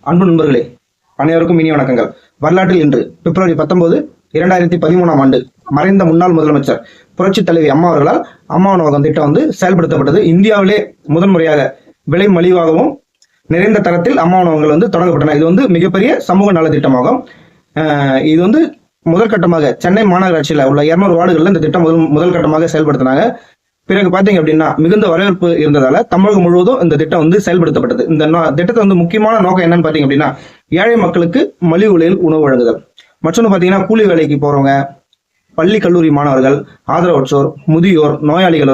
அன்பு நண்பர்களே, அனைவருக்கும் இனிய வணக்கங்கள். வரலாற்றில் இன்று பிப்ரவரி 19, 2013ஆம் ஆண்டு மறைந்த முன்னாள் முதலமைச்சர் புரட்சி தலைவி அம்மா அவர்களால் அம்மா உணவகம் திட்டம் செயல்படுத்தப்பட்டது. இந்தியாவிலே முதன்முறையாக விலை மலிவாகவும் நிறைந்த தரத்தில் அம்மா உணவகங்கள் தொடங்கப்பட்டன. இது மிகப்பெரிய சமூக நல திட்டமாகும். இது முதற்கட்டமாக சென்னை மாநகராட்சியில் உள்ள 200 வார்டுகளில் இந்த திட்டம் முதல் கட்டமாக செயல்படுத்தினாங்க. பிறகு பாத்தீங்க அப்படின்னா மிகுந்த வரவேற்பு இருந்ததால தமிழகம் முழுவதும் இந்த திட்டம் செயல்படுத்தப்பட்டது. இந்த திட்டத்தை முக்கியமான நோக்கம் என்னன்னு பாத்தீங்க அப்படின்னா, ஏழை மக்களுக்கு மலிவு விலையில் உணவு வழங்குதல். மற்றொன்று பாத்தீங்கன்னா, கூலி வேலைக்கு போறவங்க, பள்ளி கல்லூரி மாணவர்கள், ஆதரவற்றோர், முதியோர், நோயாளிகள்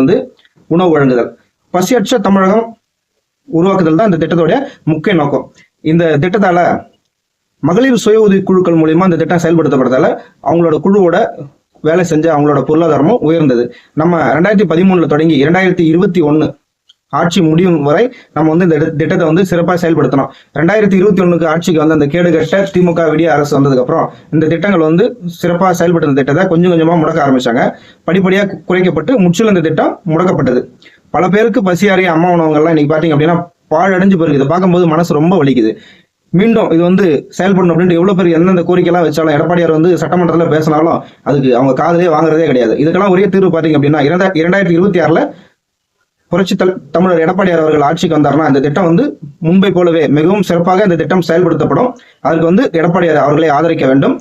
உணவு வழங்குதல், பசியற்ற தமிழகம் உருவாக்குதல் தான் இந்த திட்டத்தோட முக்கிய நோக்கம். இந்த திட்டத்தால மகளிர் சுய உதவி குழுக்கள் மூலியமா இந்த திட்டம் செயல்படுத்தப்பட்டதால அவங்களோட குழுவோட வேலை செஞ்ச அவங்களோட பொருளாதாரமும் உயர்ந்தது. நம்ம 2013 தொடங்கி 2021 ஆட்சி முடியும் வரை நம்ம இந்த திட்டத்தை சிறப்பாக செயல்படுத்தணும். 2021 ஆட்சிக்கு அந்த கேடுகட்ட திமுக விடிய அரசு வந்ததுக்கு அப்புறம் இந்த திட்டங்கள் சிறப்பாக செயல்படுத்த திட்டத்தை கொஞ்சம் கொஞ்சமா முடக்க ஆரம்பிச்சாங்க. படிப்படியாக குறைக்கப்பட்டு முற்றிலும் இந்த திட்டம் முடக்கப்பட்டது. பல பேருக்கு பசியாரிய அம்மா உணவகங்கள்லாம் இன்னைக்கு பாத்தீங்க அப்படின்னா பாழடைஞ்சு போயிருக்கு. இதை பார்க்கும்போது மனசு ரொம்ப வலிக்குது. மீண்டும் இது செயல்படணும் அப்படின்ட்டு எவ்வளவு பேர் எந்தெந்த கோரிக்கைலாம் வச்சாலும், எடப்பாடியார் சட்டமன்றத்தில் பேசினாலும் அதுக்கு அவங்க காதலே வாங்குறதே கிடையாது. இதுக்கெல்லாம் ஒரே தீர்வு பாத்தீங்க அப்படின்னா 2026 புரட்சி தமிழர் எடப்பாடியார் அவர்கள் ஆட்சிக்கு வந்தாருன்னா இந்த திட்டம் முன்பை போலவே மிகவும் சிறப்பாக இந்த திட்டம் செயல்படுத்தப்படும். அதுக்கு எடப்பாடியார் அவர்களை ஆதரிக்க வேண்டும்.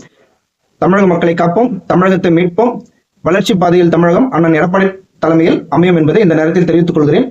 தமிழக மக்களை காப்போம், தமிழகத்தை மீட்போம், வளர்ச்சி பாதையில் தமிழகம் அண்ணன் எடப்பாடி தலைமையில் அமையும் என்பதை இந்த நேரத்தில் தெரிவித்துக் கொள்கிறேன்.